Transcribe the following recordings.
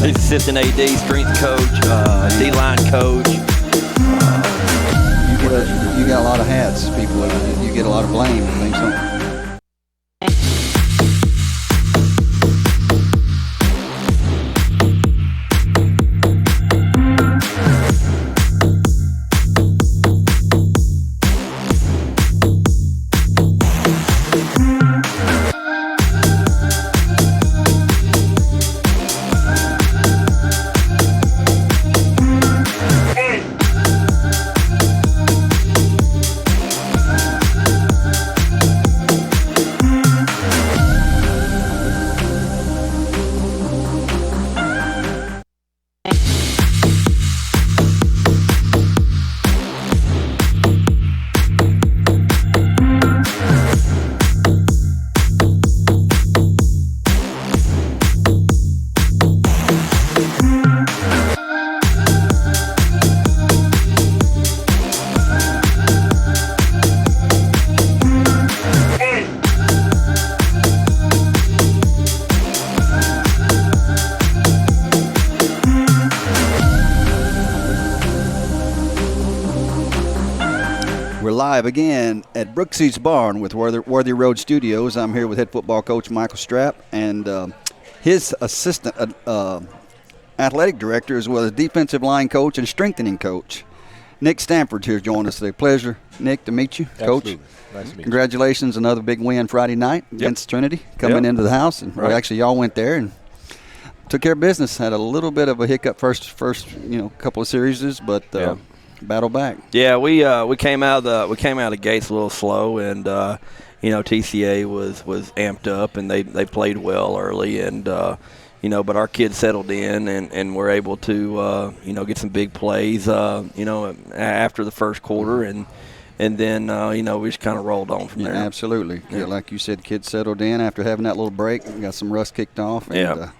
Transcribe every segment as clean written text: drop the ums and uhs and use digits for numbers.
He's assistant AD, strength coach, D-line coach. You got a lot of hats, people. You get a lot of blame and things like that. Live again at Brooksy's Barn with Worthy Road Studios. I'm here with head football coach Michael Strapp and his assistant athletic director, as well as defensive line coach and strengthening coach, Nick Stanford, here joining us today. Pleasure, Nick, to meet you, Absolutely. Coach. Nice to meet you. Congratulations, another big win Friday night against Trinity, coming into the house. And Right. actually, y'all went there and took care of business. Had a little bit of a hiccup first couple of series, but battle back. Yeah, we came out of the gates a little slow, and TCA was amped up, and they played well early, and but our kids settled in and were able to get some big plays after the first quarter, and then we just kind of rolled on from there. Absolutely. Yeah, like you said, kids settled in after having that little break. We got some rust kicked off. And,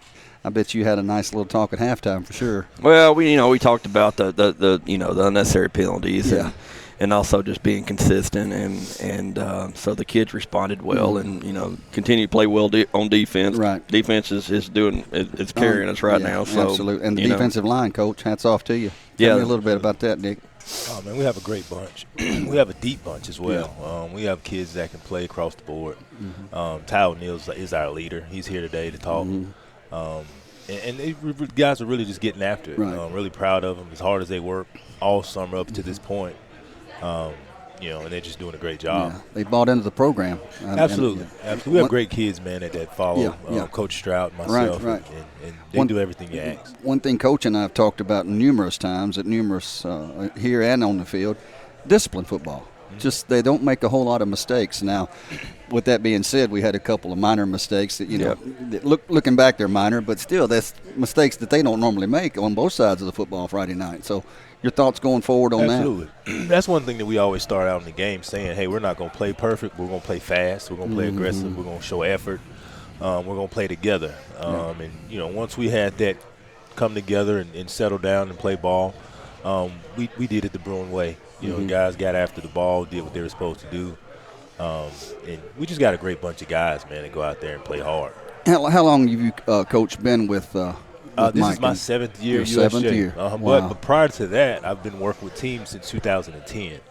I bet you had a nice little talk at halftime for sure. Well, we talked about the unnecessary penalties and also just being consistent, and so the kids responded well and continue to play well on defense. Right. Defense is doing it's carrying us right now. So absolutely. And the defensive line, coach, hats off to you. Tell me a little bit about that, Nick. Oh, man, we have a great bunch. We have a deep bunch as well. Yeah. We have kids that can play across the board. Mm-hmm. Ty O'Neill is our leader. He's here today to talk. Mm-hmm. And guys are really just getting after it. Right. Really proud of them, as hard as they work all summer up to this point. And they're just doing a great job. Yeah. They bought into the program. Absolutely. Absolutely. We have great kids, man, that follow Coach Stroud, myself, right. And they do everything you ask. One thing Coach and I have talked about numerous times here and on the field, discipline football. Just they don't make a whole lot of mistakes. Now, with that being said, we had a couple of minor mistakes that that looking back they're minor, but still that's mistakes that they don't normally make on both sides of the football Friday night. So, your thoughts going forward on that? Absolutely. That's one thing that we always start out in the game saying, hey, we're not going to play perfect. We're going to play fast. We're going to play aggressive. We're going to show effort. We're going to play together. And once we had that come together and settle down and play ball, we did it the Bruin way. Guys got after the ball, did what they were supposed to do. And we just got a great bunch of guys, man, that go out there and play hard. How long have you, Coach, been with this Mike? is my 7th year at USJ. 7th year. Wow. But prior to that, I've been working with teams since 2010.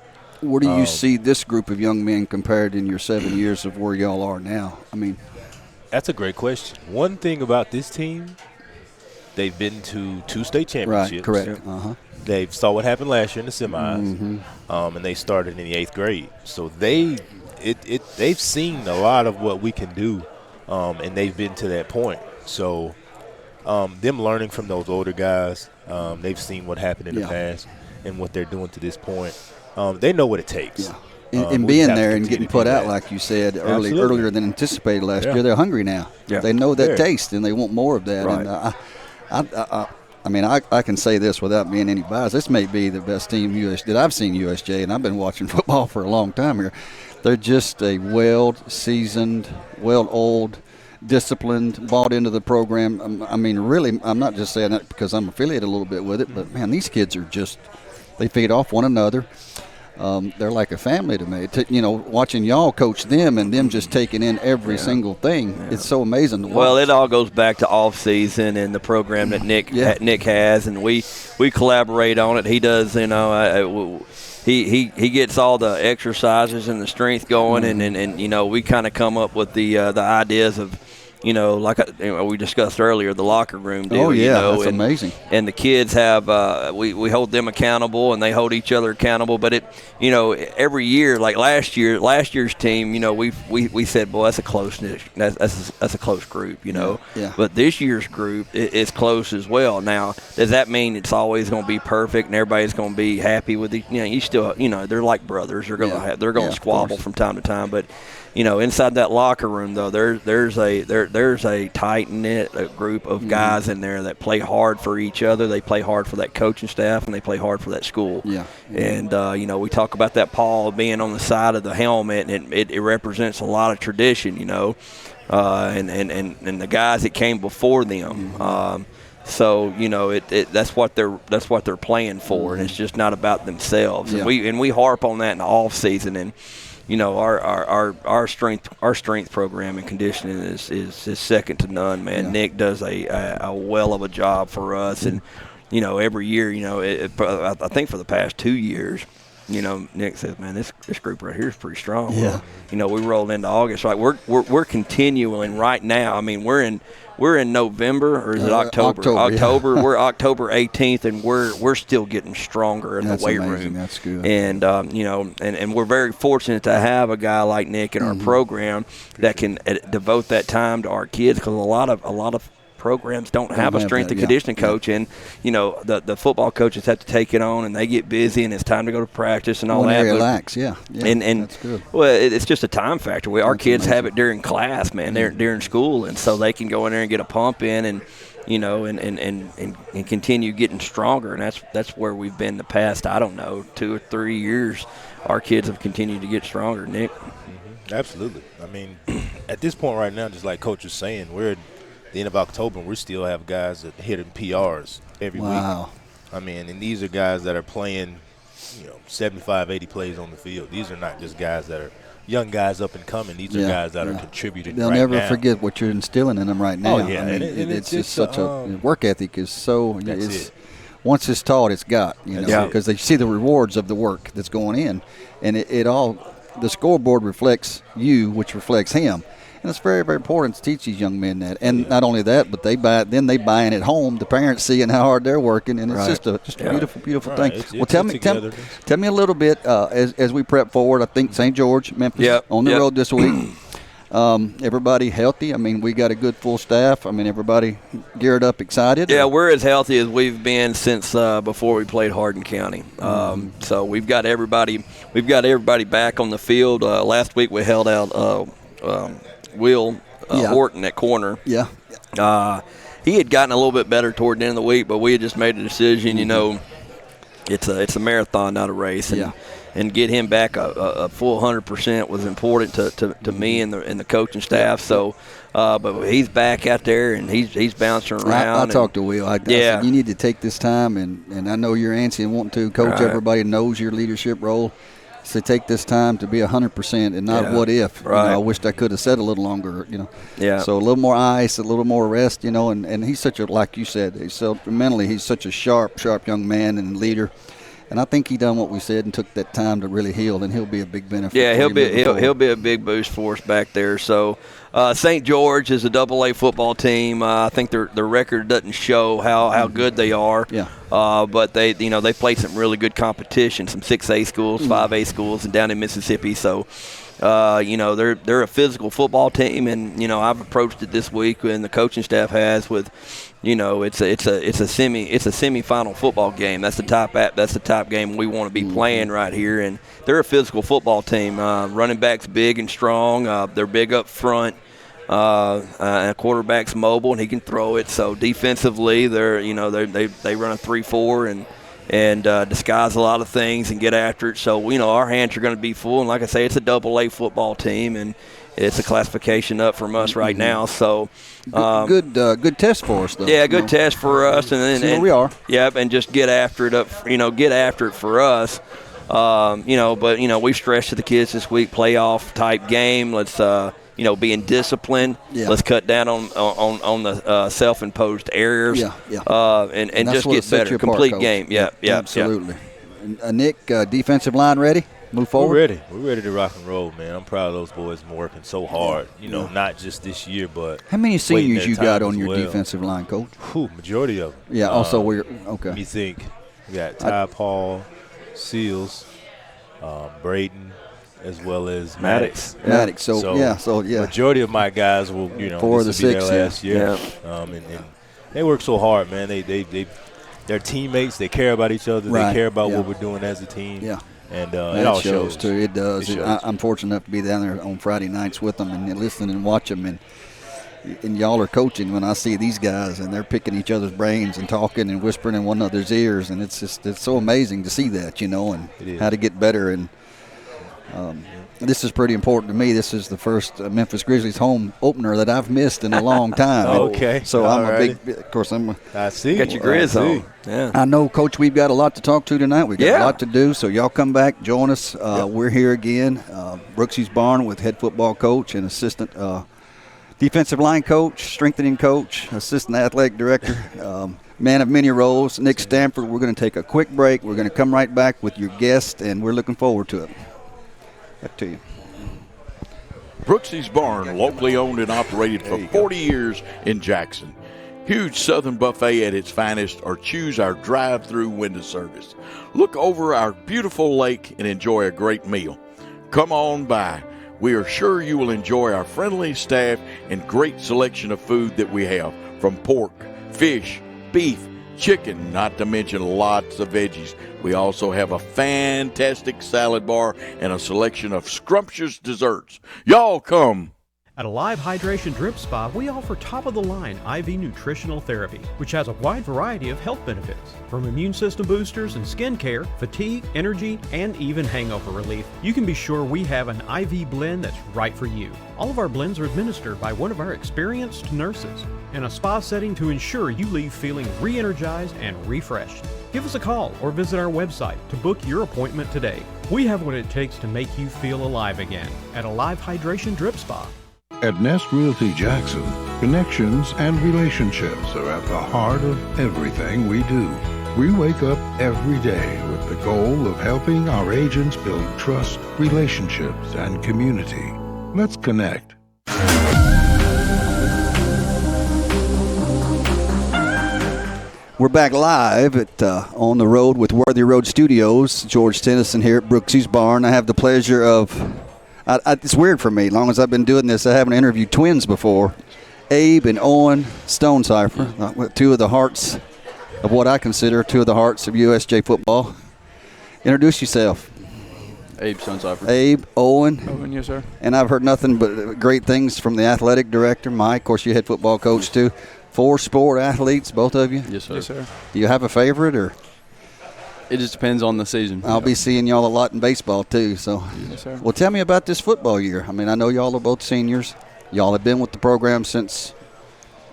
Where do you see this group of young men compared in your 7 years of where y'all are now? I mean, that's a great question. One thing about this team, they've been to 2 state championships. Right, correct. Uh-huh. They saw what happened last year in the semis, and they started in the 8th grade. So they've seen a lot of what we can do, and they've been to that point. So them learning from those older guys, they've seen what happened in the past and what they're doing to this point. They know what it takes. Yeah. And being there and getting put out, like you said, earlier than anticipated last year, they're hungry now. Yeah. They know that taste, and they want more of that. Right. And I can say this without being any bias. This may be the best team that I've seen USJ, and I've been watching football for a long time here. They're just a well-seasoned, well-oiled, disciplined, bought into the program. I mean, really, I'm not just saying that because I'm affiliated a little bit with it, but, man, these kids are just – they feed off one another. they're like a family to me. Watching y'all coach them and them just taking in every single thing, it's so amazing to watch. Well, it all goes back to off season and the program that Nick has, and we collaborate on it. He does, he gets all the exercises and the strength going, and we kind of come up with the ideas of, like we discussed earlier, the locker room deal. That's amazing. And the kids have, we hold them accountable, and they hold each other accountable. But every year, like last year's team, we said, boy, that's a close that's a close group, Yeah. But this year's group is close as well. Now, does that mean it's always going to be perfect and everybody's going to be happy with it? You still, they're like brothers. They're going to squabble from time to time, but. Inside that locker room, though, there's a tight-knit group of guys in there that play hard for each other. They play hard for that coaching staff, and they play hard for that school. Yeah. And, we talk about that Paul being on the side of the helmet, and it represents a lot of tradition, and the guys that came before them. So that's what they're playing for, and it's just not about themselves. Yeah. And we harp on that in the off season, and our strength program and conditioning is second to none, man. Yeah. Nick does a well of a job for us, and every year, I think for the past 2 years, Nick says, man, this group right here is pretty strong. Yeah. Well, we rolled into August, right? We're continuing right now. I mean, we're in November, or is it October? October. Yeah. We're October 18th, and we're still getting stronger in the weight room. That's good. And and we're very fortunate to have a guy like Nick in our program that can devote that time to our kids, because a lot of programs don't have a strength and conditioning coach, and the football coaches have to take it on, and they get busy, and it's time to go to practice and all that. Relax, and that's good. Well, it's just a time factor. Our kids have it during class, man, during school, and so they can go in there and get a pump in, and and continue getting stronger, and that's where we've been the past 2 or 3 years. Our kids have continued to get stronger, Nick. Mm-hmm. Absolutely. I mean, at this point right now, just like Coach was saying, we're the end of October, and we still have guys that hitting PRs every week. I mean, and these are guys that are playing, 75, 80 plays on the field. These are not just guys that are young guys up and coming. These are guys that are contributing They'll never forget what you're instilling in them right now. Oh, yeah. I mean, it's just such a work ethic is so – once it's taught, it's got, because they see the rewards of the work that's going in. And it all – the scoreboard reflects you, which reflects him. And it's very, very important to teach these young men that. And not only that, but they buy it at home. The parents seeing how hard they're working, and it's just a beautiful, beautiful thing. Tell me a little bit as we prep forward. I think St. George, Memphis, on the road this week. Everybody healthy? I mean, we got a good full staff. I mean, everybody geared up, excited? Yeah, we're as healthy as we've been since before we played Hardin County. So we've got everybody back on the field. Last week we held out Will Horton at corner. Yeah. He had gotten a little bit better toward the end of the week, but we had just made a decision, it's a marathon, not a race. And get him back a full 100% was important to me and the coaching staff. So, but he's back out there, and he's bouncing around. I talked to Will. I said, you need to take this time, and I know you're antsy and wanting to coach. Everybody knows your leadership role. So take this time to be 100% and not what if. Right. I wished I could have said a little longer, Yeah. So a little more ice, a little more rest, and he's such a, like you said, mentally he's such a sharp young man and leader. And I think he done what we said and took that time to really heal, and he'll be a big benefit. Yeah, he'll be a big boost for us back there. So St. George is a AA football team. I think their record doesn't show how good they are. Yeah. But they played some really good competition, some 6A schools, 5A schools, and down in Mississippi. So they're a physical football team, and I've approached it this week, and the coaching staff has with. It's a semi-final football game. That's the top game we want to be playing right here. And they're a physical football team. Running back's big and strong. They're big up front. And quarterback's mobile, and he can throw it. So defensively, they run a 3-4 and disguise a lot of things and get after it. So our hands are going to be full. And like I say, it's a AA football team, and it's a classification up from us right now. So good test for us, though. Yeah, good test for us, and then where we are. Yep, and just get after it up. Get after it for us. But we've stressed to the kids this week, playoff type game. Let's being disciplined. Yeah. Let's cut down on the self-imposed errors. And just get better. Complete Coach. game. Yeah. Absolutely. Nick, defensive line ready? Move forward. We're ready to rock and roll, man. I'm proud of those boys working so hard. Not just this year, but how many seniors you got on your well. defensive line, Coach? Majority of them. Yeah. Also, we're okay. Let me think. We got Ty Paul, Seals, Braden, as well as Maddox. So majority of my guys will, 4 of the 6 last year. And they work so hard, man. They're teammates. They care about each other. Right. They care about what we're doing as a team. Yeah. And it all shows too. It does. I'm fortunate enough to be down there on Friday nights with them and listening and watch them. And y'all are coaching when I see these guys, and they're picking each other's brains and talking and whispering in one another's ears, and it's so amazing to see that, and how to get better. And this is pretty important to me. This is the first Memphis Grizzlies home opener that I've missed in a long time. Okay. So I see. Got your Grizz on. Yeah. I know, Coach, we've got a lot to talk to tonight. We've got a lot to do, so y'all come back, join us. We're here again. Brooksy's Barn with head football coach and assistant defensive line coach, strengthening coach, assistant athletic director, man of many roles, Nick Stanford. We're going to take a quick break. We're going to come right back with your guest, and we're looking forward to it. Back to you. Brooksy's Barn, locally owned and operated for 40 years in Jackson. Huge Southern buffet at its finest, or choose our drive-through window service. Look over our beautiful lake and enjoy a great meal. Come on by. We are sure you will enjoy our friendly staff and great selection of food that we have, from pork, fish, beef, chicken, not to mention lots of veggies. We also have a fantastic salad bar and a selection of scrumptious desserts. Y'all come. At Alive Hydration Drip Spa, we offer top-of-the-line IV Nutritional Therapy, which has a wide variety of health benefits. From immune system boosters and skin care, fatigue, energy, and even hangover relief, you can be sure we have an IV blend that's right for you. All of our blends are administered by one of our experienced nurses in a spa setting to ensure you leave feeling re-energized and refreshed. Give us a call or visit our website to book your appointment today. We have what it takes to make you feel alive again at Alive Hydration Drip Spa. At Nest Realty Jackson, connections and relationships are at the heart of everything we do. We wake up every day with the goal of helping our agents build trust, relationships, and community. Let's connect. We're back live at On the Road with Worthy Road Studios. George Tennyson here at Brooksy's Barn. I have the pleasure of... it's weird for me. As long as I've been doing this, I haven't interviewed twins before. Abe and Owen Stonecipher, two of the hearts of what I consider two of the hearts of USJ football. Introduce yourself. Abe Stonecipher. Abe, Owen. Owen, yes, sir. And I've heard nothing but great things from the athletic director, Mike. Of course, you head football coach, too. 4 sport athletes, both of you? Yes, sir. Yes, sir. Do you have a favorite, or? It just depends on the season. I'll be seeing y'all a lot in baseball, too. So, yes, sir. Well, tell me about this football year. I mean, I know y'all are both seniors. Y'all have been with the program since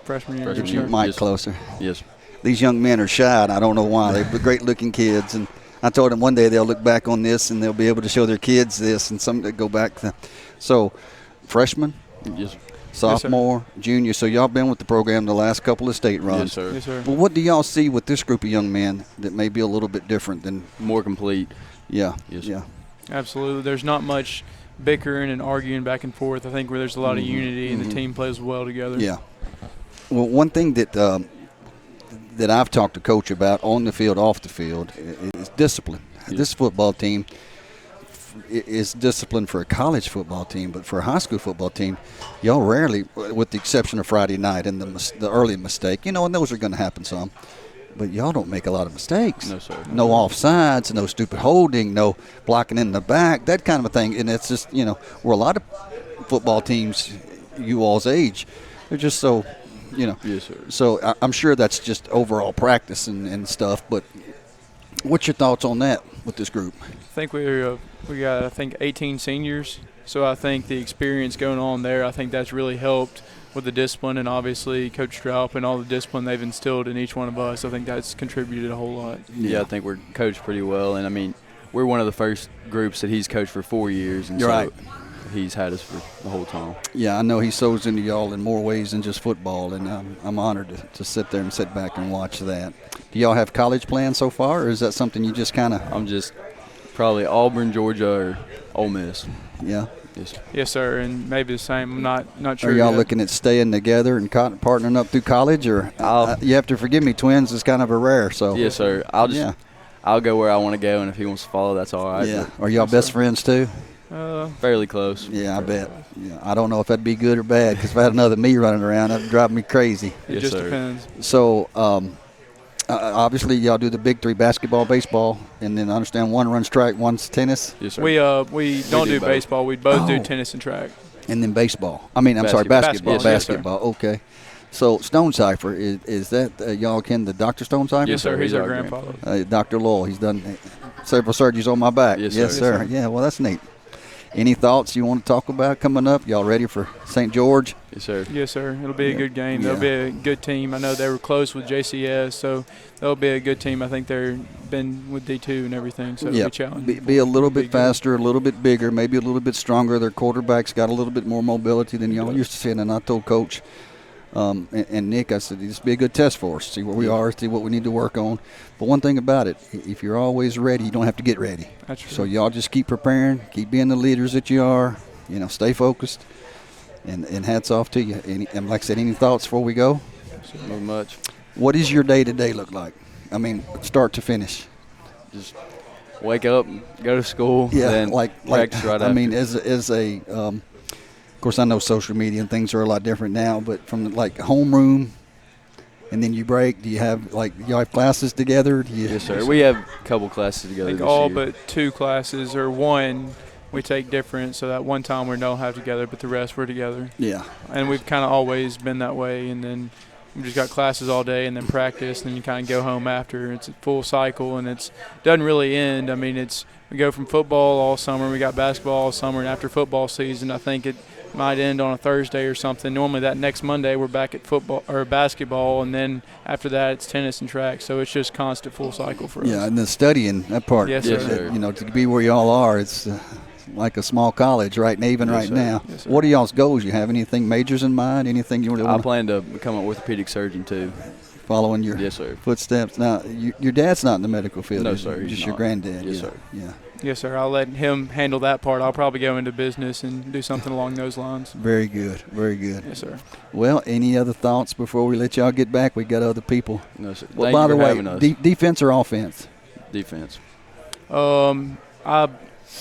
freshman year. Get your mic closer. Yes. These young men are shy, and I don't know why. They're great-looking kids, and I told them one day they'll look back on this and they'll be able to show their kids this, and some that go back. So, freshman? Yes. Sophomore, yes, junior. So y'all been with the program the last couple of state runs. Yes, sir. Yes, sir. Well, what do y'all see with this group of young men that may be a little bit different than more complete? Yeah. Yes. Yeah. Absolutely. There's not much bickering and arguing back and forth. I think where there's a lot of unity and the team plays well together. Yeah. Well, one thing that that I've talked to Coach about on the field, off the field, is discipline. Yes. This football team is disciplined for a college football team, but for a high school football team, y'all rarely, with the exception of Friday night and the early mistake, and those are going to happen some, but y'all don't make a lot of mistakes. No, sir. No offsides, no stupid holding, no blocking in the back, that kind of a thing. And it's just, where a lot of football teams, you all's age, they're just so, Yes, sir. So I'm sure that's just overall practice and stuff, but what's your thoughts on that with this group? I think we got 18 seniors, so I think the experience going on there, I think that's really helped with the discipline, and obviously Coach Stroup and all the discipline they've instilled in each one of us. I think that's contributed a whole lot. Yeah, I think we're coached pretty well, and I mean, we're one of the first groups that he's coached for 4 years, and You're so right. he's had us for the whole time. Yeah, I know he sows into y'all in more ways than just football, and I'm honored to sit there and sit back and watch that. Do y'all have college plans so far, or is that something you just kind of? I'm just probably Auburn, Georgia, or Ole Miss. Yeah. Yes, sir, and maybe the same. I'm not sure. Are y'all yet. looking at staying together and partnering up through college, or you have to forgive me, twins is kind of a rare. So Yes, sir. I'll go where I want to go, and if he wants to follow, that's all right. Yeah. Are y'all best friends too? Fairly close. Yeah, I bet. Yeah, I don't know if that'd be good or bad, because if I had another me running around, that'd drive me crazy. It just depends. So, obviously, y'all do the big three: basketball, baseball, and then I understand one runs track, one's tennis. Yes, sir. We don't do both. baseball. We both do Oh. tennis and track. And then baseball. I'm sorry, basketball. Basketball. Yes, sir. Basketball. Okay. So Stone Cipher, is that y'all kin the Dr. Stone Cipher? Yes, sir. He's our grandfather. Dr. Lowell, he's done several surgeries on my back. Yes, Yes, sir. sir. Yes, sir. Yeah, well, that's neat. Any thoughts you want to talk about coming up? Y'all ready for St. George? Yes, sir. Yes, sir. It'll be a good game. Yeah. They'll be a good team. I know they were close with JCS, so they'll be a good team. I think they've been with D2 and everything, so it'll be challenging. Be a little Be bit good. faster, a little bit bigger, maybe a little bit stronger. Their quarterback's got a little bit more mobility than y'all used to see. And I told Coach and Nick, I said, this will be a good test for us, see where we are, see what we need to work on. But one thing about it, if you're always ready, you don't have to get ready. That's true. So y'all just keep preparing, keep being the leaders that you are, stay focused, and hats off to you. And like I said, any thoughts before we go? Not much. What does your day-to-day look like? I mean, start to finish. Just wake up, go to school, then practice right after. I mean, as a of course, I know social media and things are a lot different now, but from like homeroom, and then you break. Do you have y'all have classes together? Yes, sir. We have a couple classes together I think this all year. but 2 classes, or one we take different, so that one time we don't have together, but the rest we're together. Yeah. And we've kind of always been that way, and then we just got classes all day and then practice, and then you kind of go home after. It's a full cycle, and it doesn't really end. I mean, we go from football all summer, we got basketball all summer, and after football season, I think it might end on a Thursday or something. Normally that next Monday we're back at football or basketball, and then after that it's tennis and track. So it's just constant full cycle for us. Yeah, and the studying, that part. Yes, Yes, sir. sir. To be where y'all are, it's like a small college, right? And even Yes, right sir. now. Yes, sir. What are y'all's goals? You have anything majors in mind? Anything you really I want to plan to become an orthopedic surgeon too. follow in your Yes, sir. footsteps? Now, your dad's not in the medical field. No, is he? sir, he's Just your not. granddad. Yes, yeah. sir. Yeah. Yes, sir. I'll let him handle that part. I'll probably go into business and do something along those lines. Very good. Very good. Yes, sir. Well, any other thoughts before we let y'all get back? We got other people. No, sir. Well, Thank by you the for way, having us. defense or offense? Defense. I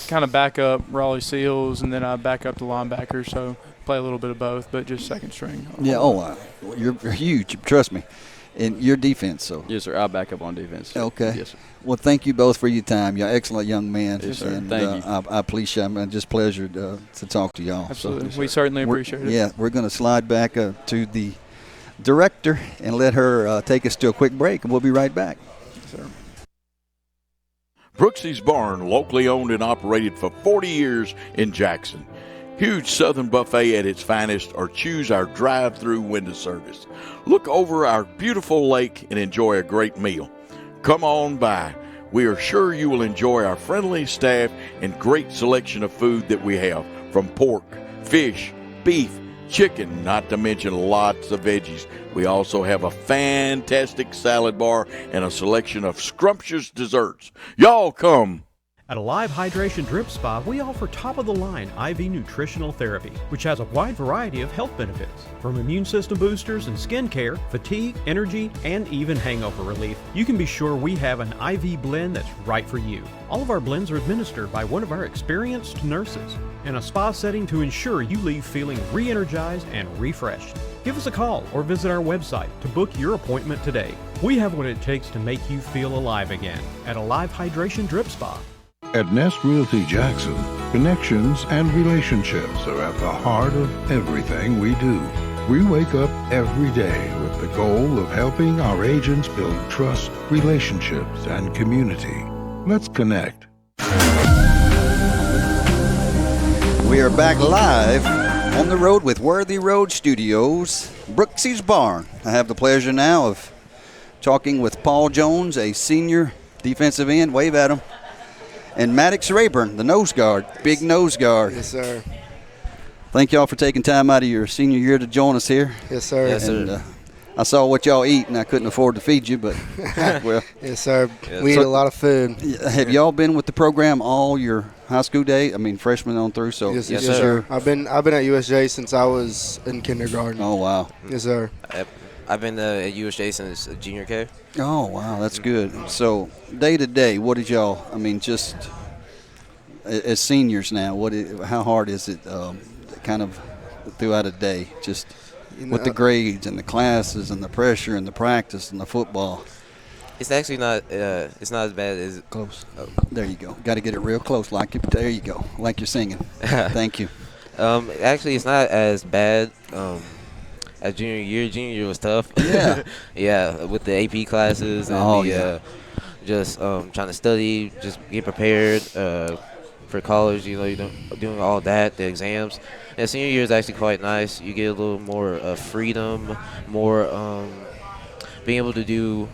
kind of back up Raleigh Seals, and then I back up the linebacker, so play a little bit of both, but just second string. Yeah. You're huge. Trust me. And your defense, so. Yes, sir. I'll back up on defense. Okay. Yes, sir. Well, thank you both for your time. You're excellent young men. Yes, sir. And, Thank you. I appreciate it. I'm just pleasure to talk to y'all. Absolutely. So, We certainly appreciate it. Yeah, we're going to slide back to the director and let her take us to a quick break, and we'll be right back. Yes, sir. Brooksy's Barn, locally owned and operated for 40 years in Jackson. Huge Southern buffet at its finest, or choose our drive-through window service. Look over our beautiful lake and enjoy a great meal. Come on by. We are sure you will enjoy our friendly staff and great selection of food that we have, from pork, fish, beef, chicken, not to mention lots of veggies. We also have a fantastic salad bar and a selection of scrumptious desserts. Y'all come. At Alive Hydration Drip Spa, we offer top-of-the-line IV Nutritional Therapy, which has a wide variety of health benefits. From immune system boosters and skin care, fatigue, energy, and even hangover relief, you can be sure we have an IV blend that's right for you. All of our blends are administered by one of our experienced nurses in a spa setting to ensure you leave feeling re-energized and refreshed. Give us a call or visit our website to book your appointment today. We have what it takes to make you feel alive again at Alive Hydration Drip Spa. At Nest Realty Jackson, connections and relationships are at the heart of everything we do. We wake up every day with the goal of helping our agents build trust, relationships, and community. Let's connect. We are back live on the road with Worthy Road Studios, Brooksy's Barn. I have the pleasure now of talking with Paul Jones, a senior defensive end. Wave at him. and Maddox Rayburn, the nose guard, big nose guard. Yes, sir. Thank y'all for taking time out of your senior year to join us here. Yes, sir. Yes, sir. And, I saw what y'all eat, and I couldn't afford to feed you, but well. Yes, sir. We eat a lot of food. Have y'all been with the program all your high school day? I mean, freshman on through. So yes, sir. I've been at USJ since I was in kindergarten. Oh wow. Yes, sir. I've been at USJ since junior K. Oh wow, that's good. So day to day, what did y'all? I mean, just as seniors now, how hard is it, kind of throughout a day, just with the grades and the classes and the pressure and the practice and the football? It's actually not. It's not as bad as close. Oh, there you go. Got to get it real close, there you go, like you're singing. Thank you. Actually, it's not as bad as junior year. Junior year was tough. Yeah. Yeah, with the AP classes and just trying to study, just get prepared for college. You know, you're doing all that, the exams. And senior year is actually quite nice. You get a little more freedom, more being able to do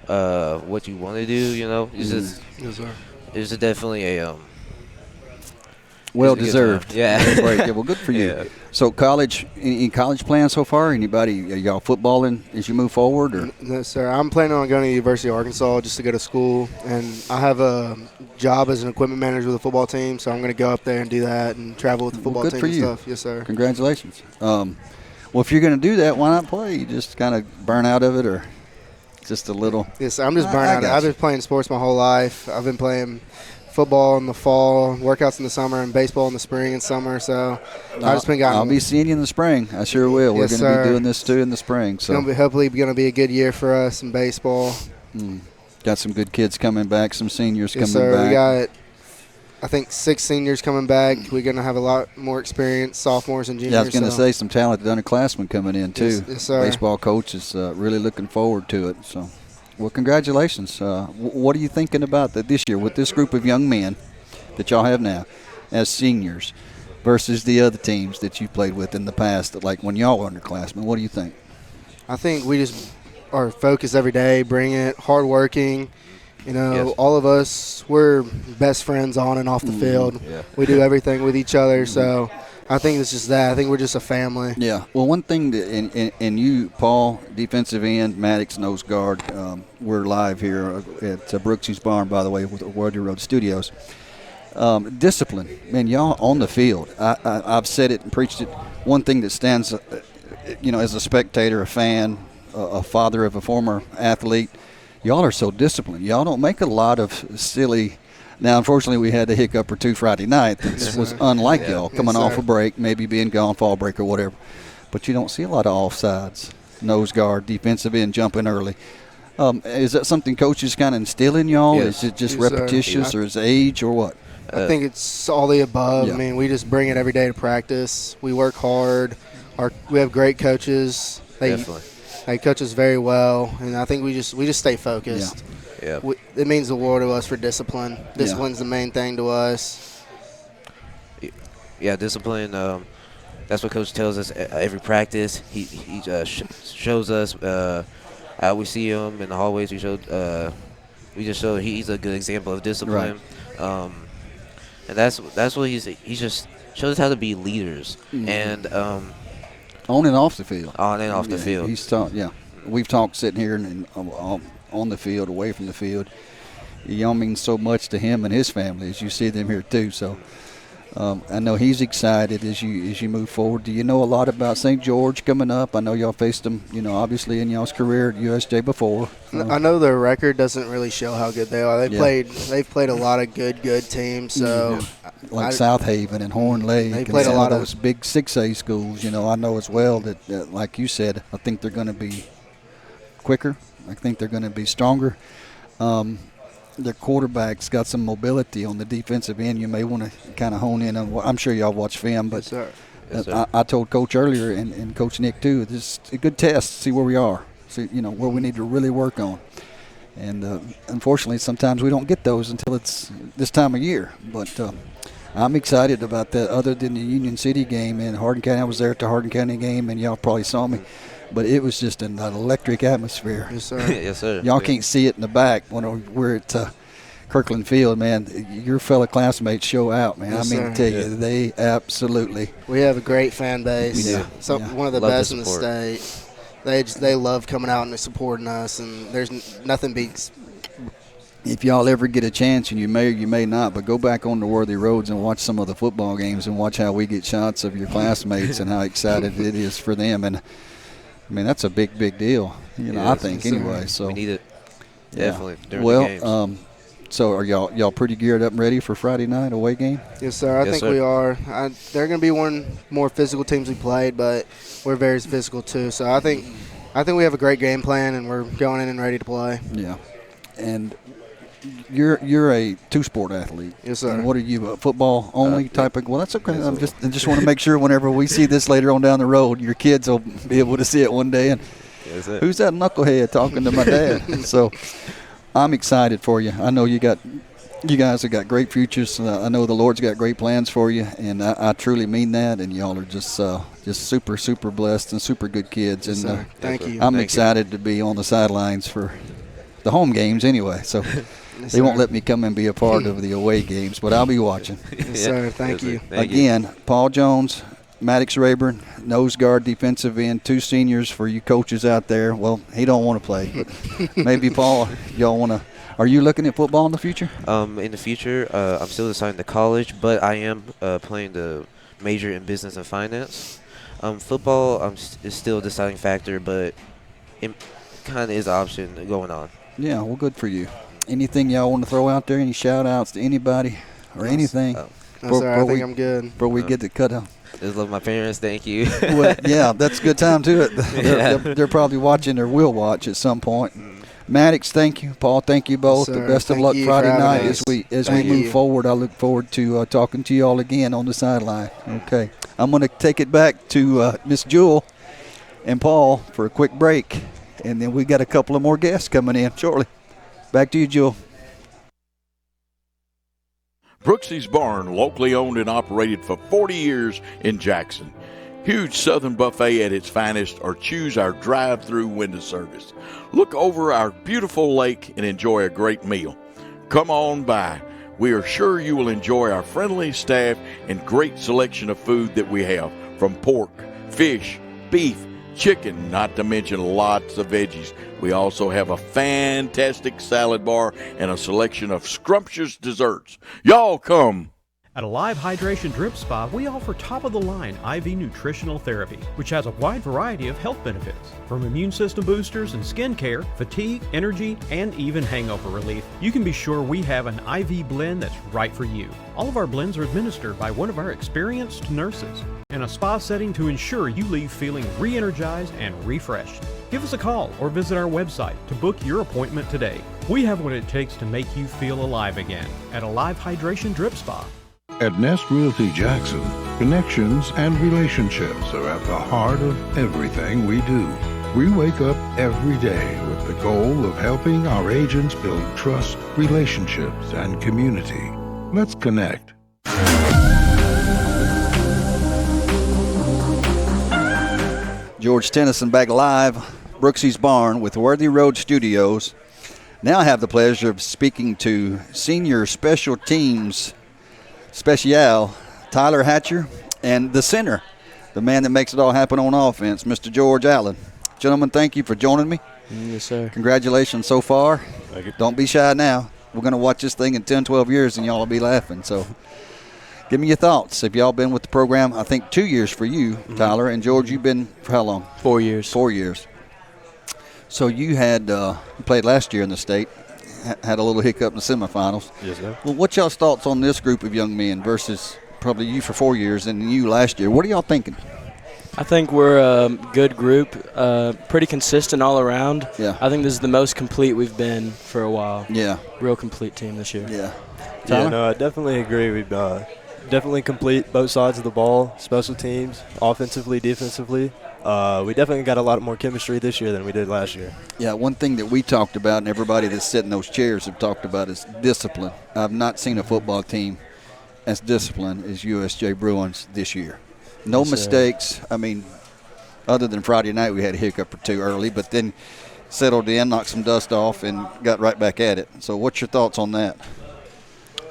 what you want to do. You know, it's just yes, sir. It's definitely a well deserved. Yeah. Right. Yeah. Well, good for you. Yeah. So college, any college plans so far? Anybody? Are y'all footballing as you move forward? Or? No, sir. I'm planning on going to the University of Arkansas just to go to school, and I have a job as an equipment manager with a football team, so I'm going to go up there and do that and travel with the football team and stuff. Yes, sir. Congratulations. Well, if you're going to do that, why not play? You just kind of burn out of it, or just a little? Yes, I'm just burnt out. I've been playing sports my whole life. I've been playing football in the fall, workouts in the summer, and baseball in the spring and summer. So I've just been I'll be seeing you in the spring. I sure will. Yes, We're going to be doing this too in the spring. So hopefully going to be a good year for us in baseball. Got some good kids coming back, some seniors coming sir. back. We got, I think, 6 seniors coming back. We're going to have a lot more experience, sophomores and juniors. Yeah, I was going to say some talented underclassmen coming in too. Yes, sir. Baseball coach is really looking forward to it. So, well, congratulations. What are you thinking about this year with this group of young men that y'all have now as seniors versus the other teams that you played with in the past, like when y'all were underclassmen? What do you think? I think we just are focused every day, bring it, hardworking. You know, all of us, we're best friends on and off the field. Yeah. We do everything with each other, so I think it's just that. I think we're just a family. Yeah. Well, one thing, and you, Paul, defensive end, Maddox, nose guard, we're live here at Brooksy's Barn, by the way, with the Warrior Road Studios. Discipline, man, y'all on the field. I've said it and preached it. One thing that stands, as a spectator, a fan, a father of a former athlete, y'all are so disciplined. Y'all don't make a lot of silly. Now, unfortunately, we had a hiccup or two Friday night. This was unlike y'all, coming off a break, maybe being gone, fall break or whatever. But you don't see a lot of offsides, nose guard, defensive end jumping early. Is that something coaches kind of instill in y'all? Yes. Is it just repetitious or is it age or what? I think it's all the above. Yeah. I mean, we just bring it every day to practice. We work hard. We have great coaches. They coach us very well, and I think we just stay focused. Yeah. It means the world to us for discipline. Discipline's the main thing to us. Yeah, discipline. That's what Coach tells us every practice. He shows us how we see him in the hallways. We just show he's a good example of discipline. Right. And that's what he just shows us how to be leaders and on and off the field. On and off the field. He's taught. Yeah, we've talked sitting here and on the field, away from the field. Y'all mean so much to him and his family as you see them here too. So I know he's excited as you move forward. Do you know a lot about St. George coming up? I know y'all faced them, obviously in y'all's career at USJ before. I know their record doesn't really show how good they are. They've played a lot of good teams. So like South Haven and Horn Lake. They played a lot of those big 6A schools. I know as well that like you said, I think they're going to be quicker. I think they're going to be stronger. Their quarterback's got some mobility on the defensive end. You may want to kind of hone in on. I'm sure y'all watch film, but Yes, sir. I told Coach earlier and Coach Nick too. This is a good test to see where we are, see where we need to really work on. And unfortunately, sometimes we don't get those until it's this time of year. But I'm excited about that. Other than the Union City game in Hardin County, I was there at the Hardin County game, and y'all probably saw me. But it was just an electric atmosphere. Yes, sir. Yes, sir. Y'all can't see it in the back when we're at Kirkland Field, man, your fellow classmates show out, man. Yes, I mean, to tell you, they absolutely. We have a great fan base. Yeah. One of the best in the state. They love coming out and supporting us, and there's nothing beats. If y'all ever get a chance, and you may or you may not, but go back on the Worthy Roads and watch some of the football games and watch how we get shots of your classmates and how excited it is for them. And, I mean, that's a big, big deal, I think, anyway. So we need it, definitely, during the games. So are y'all pretty geared up and ready for Friday night away game? Yes, sir. I think we are. They're going to be one more physical teams we played, but we're very physical too. So I think we have a great game plan, and we're going in and ready to play. Yeah, and you're a two-sport athlete. Yes, sir. And what are you, a football only type of? Well, that's okay. I just want to make sure whenever we see this later on down the road, your kids will be able to see it one day. And who's that knucklehead talking to my dad? So I'm excited for you. I know you guys have got great futures. I know the Lord's got great plans for you, and I truly mean that. And y'all are just super, super blessed and super good kids. Yes, and thank you. I'm excited to be on the sidelines for the home games anyway. So they won't let me come and be a part of the away games, but I'll be watching. Yes, sir. Thank you. Again, Paul Jones, Maddox Rayburn, nose guard, defensive end, 2 seniors for you coaches out there. Well, he don't want to play, but maybe Paul, y'all want to. Are you looking at football in the future? In the future, I'm still deciding to college, but I am playing the major in business and finance. Football is still a deciding factor, but it kind of is an option going on. Yeah, well, good for you. Anything y'all want to throw out there? Any shout-outs to anybody or anything? No, sir, I think I'm good. Before we get to cut off. Just love my parents. Thank you. Well, yeah, that's a good time to it. They're probably watching or will watch at some point. Maddox, thank you. Paul, thank you both. Yes, the best of luck Friday night as we move forward. I look forward to talking to you all again on the sideline. Okay. I'm going to take it back to Miss Jewel and Paul for a quick break, and then we got a couple of more guests coming in shortly. Back to you, Jewel. Brooksy's Barn, locally owned and operated for 40 years in Jackson. Huge Southern buffet at its finest, or choose our drive-through window service. Look over our beautiful lake and enjoy a great meal. Come on by. We are sure you will enjoy our friendly staff and great selection of food that we have, from pork, fish, beef, chicken, not to mention lots of veggies. We also have a fantastic salad bar and a selection of scrumptious desserts. Y'all come. At Alive Hydration Drip Spa, we offer top-of-the-line IV Nutritional Therapy, which has a wide variety of health benefits. From immune system boosters and skin care, fatigue, energy, and even hangover relief, you can be sure we have an IV blend that's right for you. All of our blends are administered by one of our experienced nurses in a spa setting to ensure you leave feeling re-energized and refreshed. Give us a call or visit our website to book your appointment today. We have what it takes to make you feel alive again at Alive Hydration Drip Spa. At Nest Realty Jackson, connections and relationships are at the heart of everything we do. We wake up every day with the goal of helping our agents build trust, relationships, and community. Let's connect. George Tennyson back live, Brooksy's Barn with Worthy Road Studios. Now I have the pleasure of speaking to senior special teams special Tyler Hatcher and the center, the man that makes it all happen on offense, Mr. George Allen. Gentlemen, thank you for joining me. Yes, sir. Congratulations so far. Thank you. Don't be shy now. We're going to watch this thing in 10, 12 years, and y'all will be laughing. So give me your thoughts. Have y'all been with the program, I think, 2 years for you, Tyler, and George, you've been for how long? 4 years. 4 years. So you had played last year in the state. Had a little hiccup in the semifinals. Yes, sir. Well, what's y'all's thoughts on this group of young men versus probably you for 4 years and you last year? What are y'all thinking? I think we're a good group, pretty consistent all around. Yeah. I think this is the most complete we've been for a while. Yeah. Real complete team this year. Yeah. Yeah, no, I definitely agree. We've definitely complete both sides of the ball, special teams, offensively, defensively. We definitely got a lot more chemistry this year than we did last year. Yeah, one thing that we talked about and everybody that's sitting in those chairs have talked about is discipline. I've not seen a football team as disciplined as USJ Bruins this year. No mistakes. I mean, other than Friday night we had a hiccup or two early, but then settled in, knocked some dust off, and got right back at it. So what's your thoughts on that?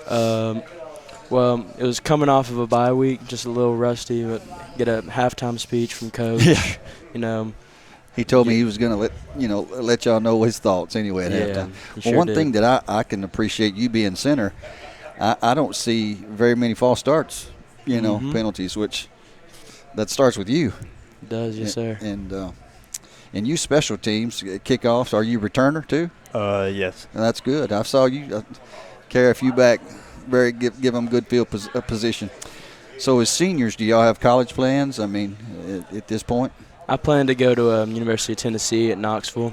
Well, it was coming off of a bye week, just a little rusty, but get a halftime speech from Coach. Yeah. You know. He told me he was going to let y'all know his thoughts anyway at halftime. Well, one thing that I can appreciate, you being center, I don't see very many false starts, penalties, which that starts with you. It does, yes, sir. And you special teams, kickoffs, are you returner too? Yes. That's good. I saw you carry a few back, give them good field position. So as seniors, do y'all have college plans? I mean, at this point? I plan to go to University of Tennessee at Knoxville,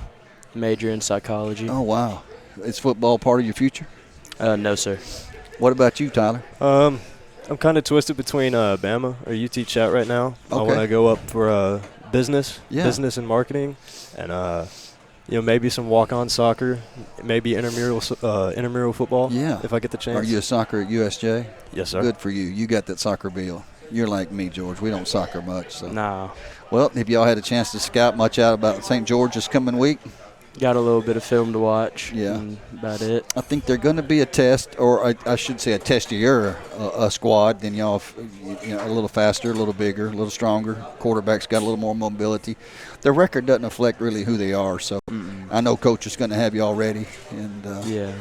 major in psychology. Oh, wow. Is football part of your future? No, sir. What about you, Tyler? I'm kind of twisted between Bama or UT Chat right now. Okay. I want to go up for business and marketing, and maybe some walk-on soccer, maybe intramural football. Yeah, if I get the chance. Are you a soccer at USJ? Yes, sir. Good for you. You got that soccer bill. You're like me, George. We don't soccer much. So. No. Well, have y'all had a chance to scout much out about St. George this coming week? Got a little bit of film to watch. Yeah. And about it. I think they're going to be a test, or I should say a testier, a squad than y'all. A little faster, a little bigger, a little stronger. Quarterback's got a little more mobility. Their record doesn't reflect really who they are. So I know Coach is going to have y'all ready. And yeah.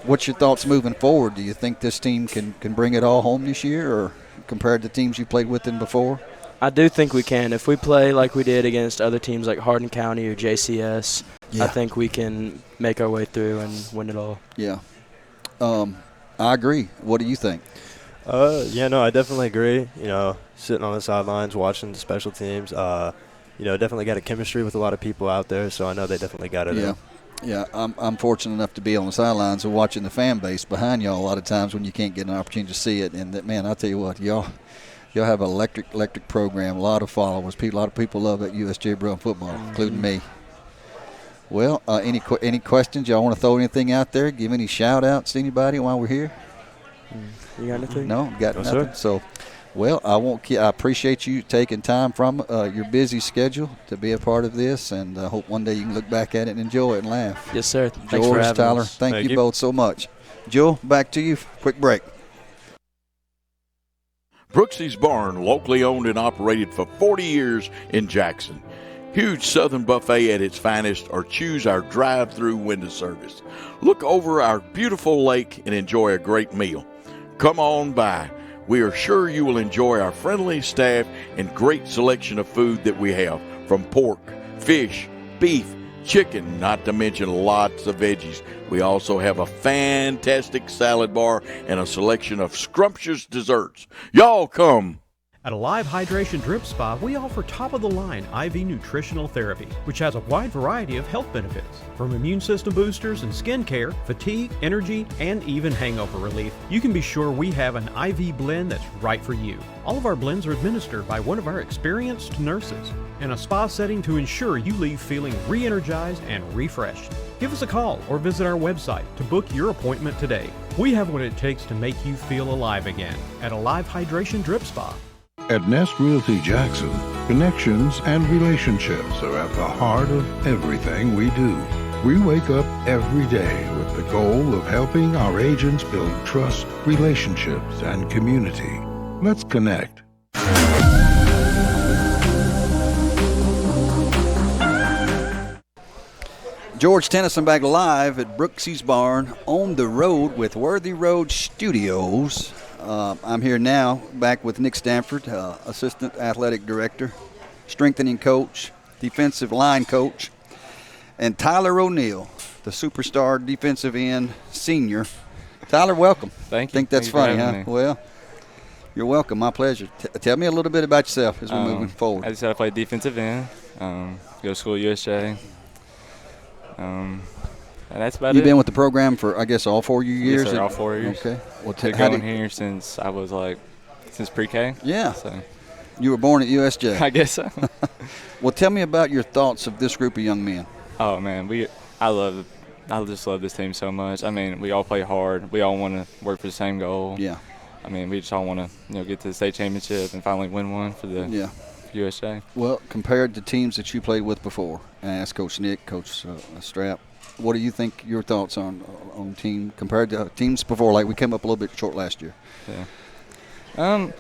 What's your thoughts moving forward? Do you think this team can bring it all home this year, or compared to teams you played with them before? I do think we can. If we play like we did against other teams like Hardin County or JCS, I think we can make our way through and win it all. Yeah. I agree. What do you think? I definitely agree. Sitting on the sidelines watching the special teams, definitely got a chemistry with a lot of people out there, so I know they definitely got it. Yeah. Yeah, I'm fortunate enough to be on the sidelines and watching the fan base behind y'all a lot of times when you can't get an opportunity to see it. And that, man, I tell you what, y'all have an electric program, a lot of followers. A lot of people love that USJ Bruin football, including me. Well, any questions? Y'all want to throw anything out there? Give any shout-outs to anybody while we're here? You got anything? No, got nothing. Sir. So, well, I appreciate you taking time from your busy schedule to be a part of this, and I hope one day you can look back at it and enjoy it and laugh. Yes, sir. Thanks George, for having Tyler, us. thank you both so much. Joe, back to you. Quick break. Brooksy's Barn, locally owned and operated for 40 years in Jackson. Huge Southern buffet at its finest, or choose our drive-through window service. Look over our beautiful lake and enjoy a great meal. Come on by. We are sure you will enjoy our friendly staff and great selection of food that we have, from pork, fish, beef, chicken, not to mention lots of veggies. We also have a fantastic salad bar and a selection of scrumptious desserts. Y'all come. At Alive Hydration Drip Spa, we offer top-of-the-line IV Nutritional Therapy, which has a wide variety of health benefits. From immune system boosters and skin care, fatigue, energy, and even hangover relief, you can be sure we have an IV blend that's right for you. All of our blends are administered by one of our experienced nurses in a spa setting to ensure you leave feeling re-energized and refreshed. Give us a call or visit our website to book your appointment today. We have what it takes to make you feel alive again at Alive Hydration Drip Spa. At Nest Realty Jackson, connections and relationships are at the heart of everything we do. We wake up every day with the goal of helping our agents build trust, relationships, and community. Let's connect. George Tennyson back live at Brooksy's Barn on the road with Worthy Road Studios. I'm here now back with Nick Stanford, Assistant Athletic Director, Strengthening Coach, Defensive Line Coach, and Tyler O'Neill, the superstar defensive end senior. Tyler, welcome. Thank you. Think that's Thank you funny, huh? me. Well, you're welcome. My pleasure. Tell me a little bit about yourself as we're moving forward. I just had to play defensive end, go to school at USJ. And that's about it. You've been with the program for, I guess, all 4 years? Yes, sir, all 4 years. Okay. Well, been going here since I was since pre-K. Yeah. So. You were born at USJ. I guess so. Well, tell me about your thoughts of this group of young men. Oh man, I just love this team so much. I mean, we all play hard. We all want to work for the same goal. Yeah. I mean, we just all want to get to the state championship and finally win one for the USJ. Well, compared to teams that you played with before, and I asked Coach Nick, Coach Strap, what do you think your thoughts on on team compared to teams before? Like we came up a little bit short last year. Yeah.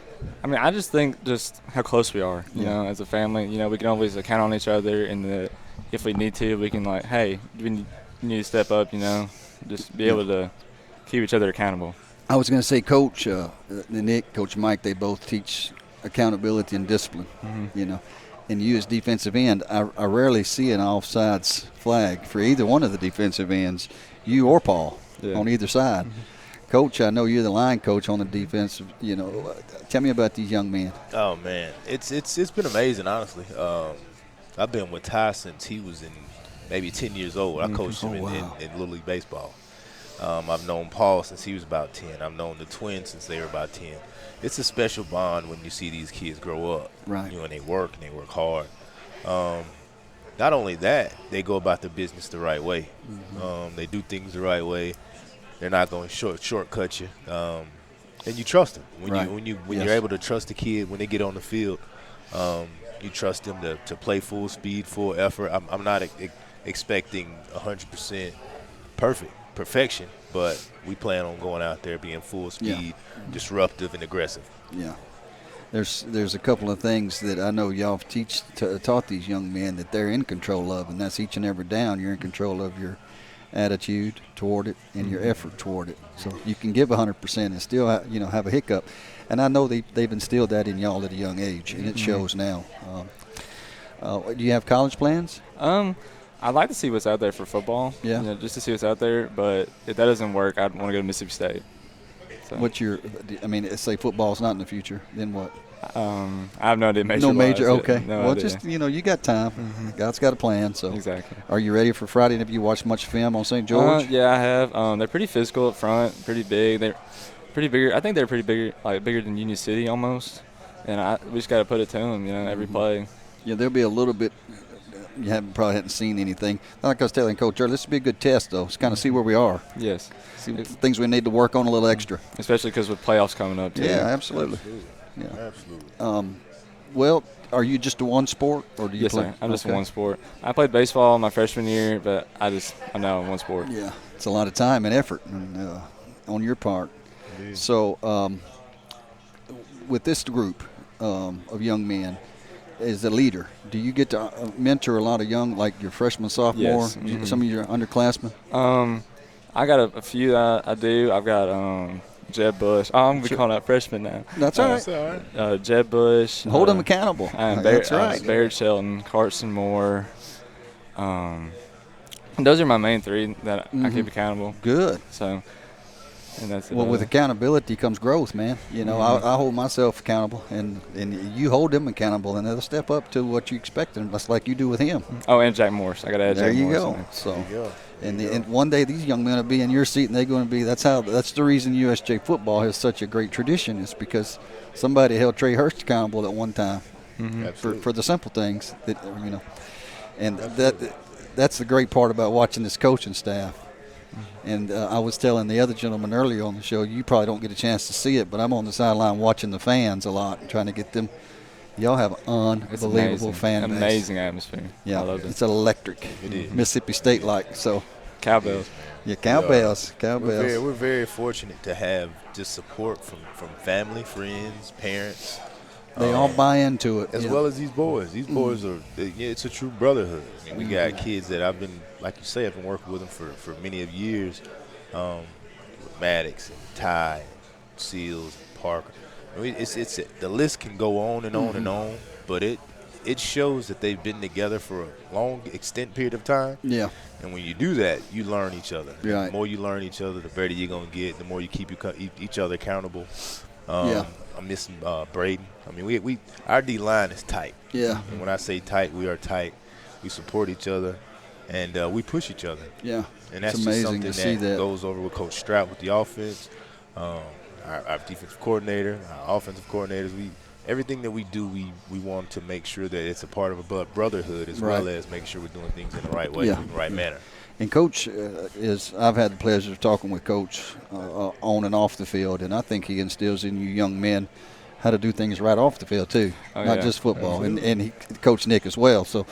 I mean, I just think just how close we are, you know, as a family. You know, we can always count on each other, and if we need to, we can like, hey, you need to step up, you know, just be able to keep each other accountable. I was going to say, Coach Nick, Coach Mike, they both teach accountability and discipline, you know. And you as defensive end, I rarely see an offsides flag for either one of the defensive ends, you or Paul, on either side. Coach, I know you're the line coach on the defensive. You know, tell me about these young men. Oh man, it's been amazing, honestly. I've been with Ty since he was in maybe 10 years old. I coached him in Little League Baseball. I've known Paul since he was about 10. I've known the twins since they were about 10. It's a special bond when you see these kids grow up. Right. You know, and they work hard. Not only that, they go about the business the right way. They do things the right way. They're not going to shortcut you, and you trust them. When you're able to trust the kid when they get on the field, you trust them to play full speed, full effort. I'm not expecting 100% perfection, but we plan on going out there being full speed, disruptive, and aggressive. Yeah. There's a couple of things that I know y'all taught these young men that they're in control of, and that's each and every down you're in control of your attitude toward it and your effort toward it. So you can give 100% and still have a hiccup. And I know they've instilled that in y'all at a young age, and it shows now. Do you have college plans? I'd like to see what's out there for football. Yeah. You know, just to see what's out there. But if that doesn't work, I'd want to go to Mississippi State. So. Say football's not in the future, then what? I have no idea. No major. Okay. No idea. Just you got time. God's got a plan. So exactly. Are you ready for Friday? Have you watched much film on St. George? Yeah, I have. They're pretty physical up front, pretty big. They're pretty bigger. I think they're pretty bigger, like bigger than Union City almost. And we just got to put it to them, every play. Yeah, there'll be a little bit. You probably hadn't seen anything. Like I was telling Coach earlier, this will be a good test, though. It's kind of see where we are. Yes. See things we need to work on a little extra. Especially because with playoffs coming up, too. Yeah, absolutely. Yeah. Absolutely. Well, are you just a one sport, or do you play? Yes, sir. I'm just one sport. I played baseball my freshman year, but I'm now one sport. Yeah, it's a lot of time and effort on your part. Indeed. So with this group of young men, as a leader, do you get to mentor a lot of young, like your freshman, sophomore, some of your underclassmen? I got a few I do. I've got Jeb Bush. I'm going to be calling out freshman now. That's all right. Jeb Bush. Hold them accountable. That's right. Barrett Shelton, Carson Moore. Those are my main three that I keep accountable. Good. So, and that's it. Well, with accountability comes growth, man. I hold myself accountable, and you hold them accountable, and they'll step up to what you expect them, just like you do with him. Oh, and Jack Morris. I got to add Jack Morris. There you go. So, and one day these young men will be in your seat, and they're going to be. That's the reason USJ football has such a great tradition, is because somebody held Trey Hurst accountable at one time for the simple things that and that's the great part about watching this coaching staff. And I was telling the other gentleman earlier on the show, you probably don't get a chance to see it, but I'm on the sideline watching the fans a lot and trying to get them. Y'all have an unbelievable fan base. Amazing atmosphere. Yeah, I love it. It's electric. It is. Mississippi State-like. So cowbells. Yeah, cowbells. Cowbells. We're very fortunate to have just support from family, friends, parents. They all buy into it. As well as these boys. These boys are, it's a true brotherhood. I mean, we got kids that I've been, like you say, I've been working with them for many of years. Maddox and Ty, and Seals, and Parker. I mean, the list can go on and on and on, but it shows that they've been together for a long, extended period of time. Yeah. And when you do that, you learn each other. Right. The more you learn each other, the better you're going to get, the more you keep each other accountable. I'm missing Braden. I mean, our D-line is tight. Yeah. And when I say tight, we are tight. We support each other, and we push each other. Yeah. And that's it's just amazing something to see that goes over with Coach Strout with the offense, our defensive coordinator, our offensive coordinators. Everything that we do, we want to make sure that it's a part of a brotherhood as well as making sure we're doing things in the right way, in the right manner. And Coach I've had the pleasure of talking with Coach on and off the field, and I think he instills in you young men how to do things right off the field too, not just football. And Coach Nick as well. So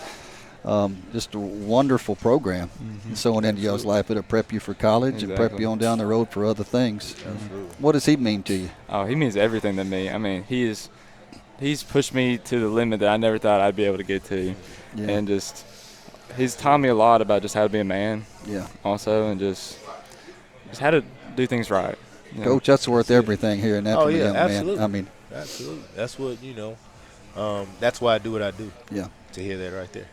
just a wonderful program. And so on into y'all's life, it'll prep you for college and prep you on down the road for other things. What does he mean to you? Oh, he means everything to me. I mean, he's pushed me to the limit that I never thought I'd be able to get to. Yeah. And just he's taught me a lot about just how to be a man. Yeah. Also, and just how to do things right. Coach, that's worth everything here in that Oh, from a yeah, young absolutely. man. I mean, absolutely. That's what, that's why I do what I do. Yeah. To hear that right there.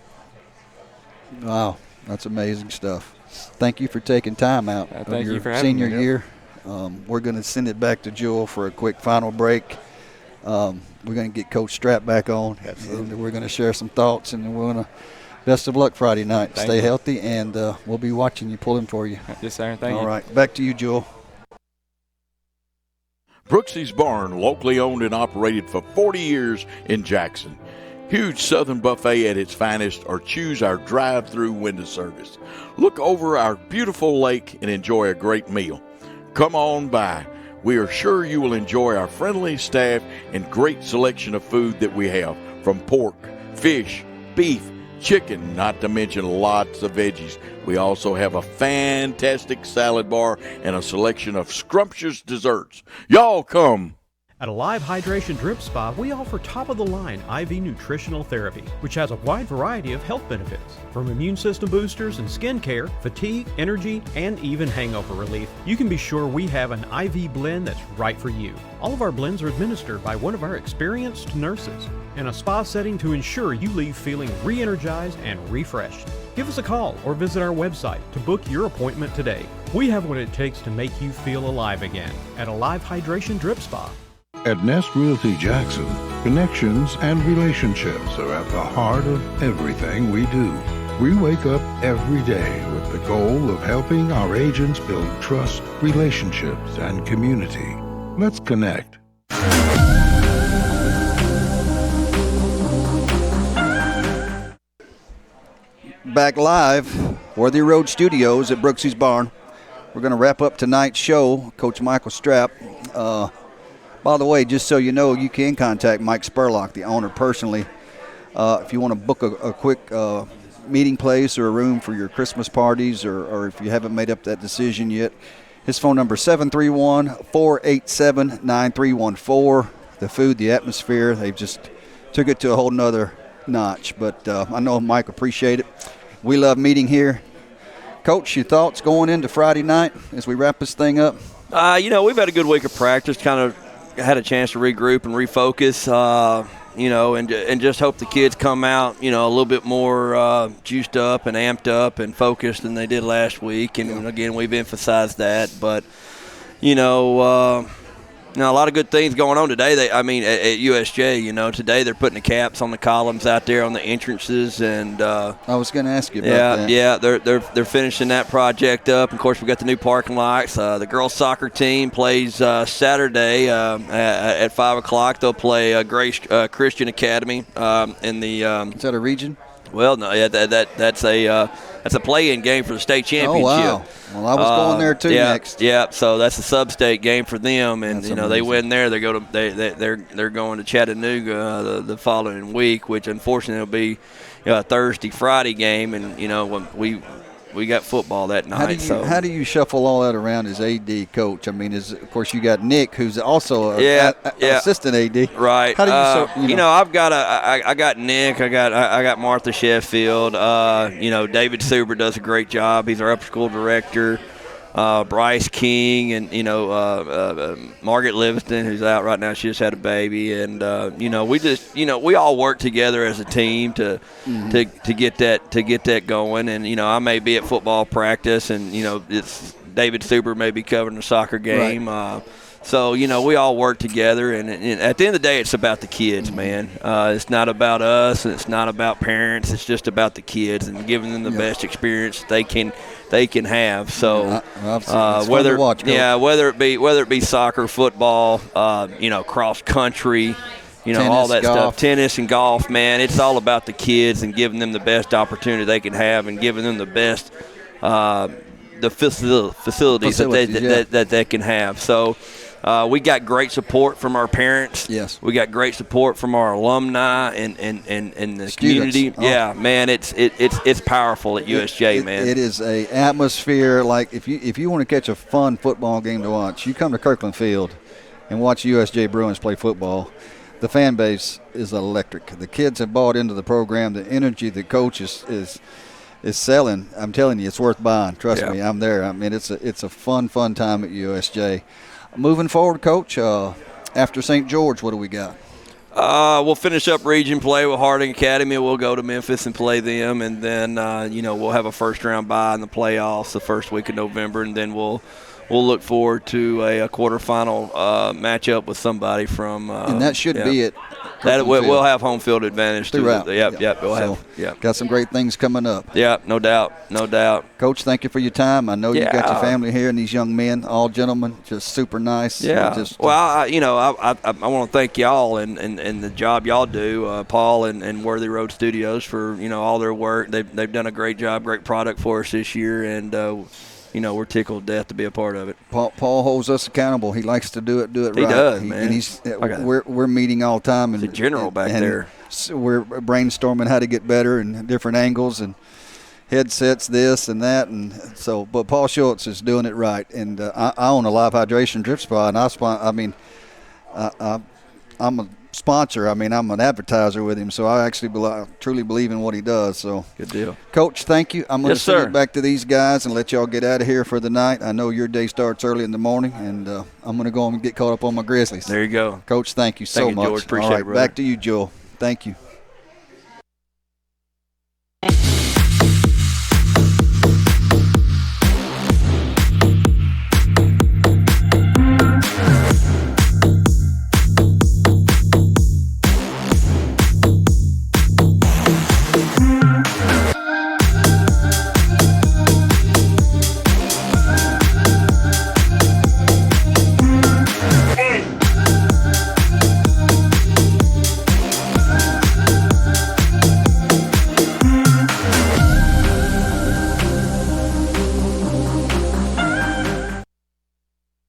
Wow, that's amazing stuff. Thank you for taking time out of thank your you for having senior me. year. We're going to send it back to Jewel for a quick final break. We're going to get Coach Strap back on. Absolutely. And we're going to share some thoughts, and we're going to best of luck Friday night. Thank Stay you. healthy, and we'll be watching you, pulling for you. Yes, sir. Thank you. All right, back to you, Jewel. Brooksy's Barn, locally owned and operated for 40 years in Jackson. Huge Southern buffet at its finest, or choose our drive-through window service. Look over our beautiful lake and enjoy a great meal. Come on by. We are sure you will enjoy our friendly staff and great selection of food that we have, from pork, fish, beef, chicken, not to mention lots of veggies. We also have a fantastic salad bar and a selection of scrumptious desserts. Y'all come. At Alive Hydration Drip Spa, we offer top-of-the-line IV Nutritional Therapy, which has a wide variety of health benefits. From immune system boosters and skin care, fatigue, energy, and even hangover relief, you can be sure we have an IV blend that's right for you. All of our blends are administered by one of our experienced nurses in a spa setting to ensure you leave feeling re-energized and refreshed. Give us a call or visit our website to book your appointment today. We have what it takes to make you feel alive again at Alive Hydration Drip Spa. At Nest Realty Jackson, connections and relationships are at the heart of everything we do. We wake up every day with the goal of helping our agents build trust, relationships, and community. Let's connect. Back live, Worthy Road Studios at Brooksy's Barn. We're going to wrap up tonight's show. Coach Michael Strap. By the way, just so you know, you can contact Mike Spurlock, the owner, personally. If you want to book a quick meeting place or a room for your Christmas parties, or if you haven't made up that decision yet, his phone number is 731-487-9314. The food, the atmosphere, they've just took it to a whole nother notch. But I know Mike appreciate it. We love meeting here. Coach, your thoughts going into Friday night as we wrap this thing up? We've had a good week of practice, kind of had a chance to regroup and refocus, and just hope the kids come out, a little bit more juiced up and amped up and focused than they did last week. And, again, we've emphasized that. But, a lot of good things going on today. At USJ, today they're putting the caps on the columns out there on the entrances. And I was going to ask you about that. Yeah, they're finishing that project up. Of course, we got the new parking lots. The girls soccer team plays Saturday at 5 o'clock. They'll play Grace Christian Academy in the. Is that a region? Well, no, yeah, that's a play-in game for the state championship. Oh wow! Well, I was going there too next. Yeah, so that's a sub-state game for them, and That's they win there. They're going to Chattanooga the following week, which unfortunately will be a Thursday Friday game, and when we got football that night. How do you shuffle all that around as AD coach? I mean, of course you got Nick, who's also an assistant AD. Right. How do you? I've got I got Nick. I got Martha Sheffield. David Suber does a great job. He's our upper school director. Bryce King and Margaret Livingston, who's out right now. She just had a baby, and we all work together as a team to get that going. And I may be at football practice, and it's David Suber may be covering the soccer game. Right. So, we all work together, and at the end of the day, it's about the kids, man. It's not about us, and it's not about parents. It's just about the kids and giving them the best experience they can have. So, whether it be soccer, football, cross country, tennis, all that golf. stuff, tennis and golf, man, it's all about the kids and giving them the best opportunity they can have and giving them the best facilities that they can have. So, We got great support from our parents. Yes. We got great support from our alumni and the Students. community. Oh. Yeah, man, it's powerful at USJ, man. It is a atmosphere like if you want to catch a fun football game to watch, you come to Kirkland Field and watch USJ Bruins play football. The fan base is electric. The kids have bought into the program. The energy the coach is selling. I'm telling you, it's worth buying. Trust me, I'm there. I mean, it's a fun time at USJ. Moving forward, Coach, after St. George, what do we got? We'll finish up region play with Harding Academy. We'll go to Memphis and play them, and then we'll have a first-round bye in the playoffs the first week of November, and then we'll look forward to a quarterfinal matchup with somebody from. And that should be it. We'll have home field advantage throughout. Got some great things coming up. Yeah, no doubt. Coach, thank you for your time. I know you got your family here and these young men, all gentlemen, just super nice. Yeah. I want to thank y'all and the job y'all do, Paul and Worthy Road Studios for all their work. They've done a great job, great product for us this year, and we're tickled to death to be a part of it. Paul holds us accountable. He likes to do it right. He does, man. And we're meeting all the time. And the general back there. We're brainstorming how to get better and different angles and headsets, this and that, and so. But Paul Schultz is doing it right, and I own a live hydration drip spa, and I'm a sponsor. I'm an advertiser with him, so I actually truly believe in what he does. So good deal, Coach. Thank you. I'm going to send it back to these guys and let y'all get out of here for the night. I know your day starts early in the morning, and I'm going to go and get caught up on my Grizzlies. There you go, Coach. Thank you so much. George. Appreciate all right, it, brother. back to you, Joel. Thank you.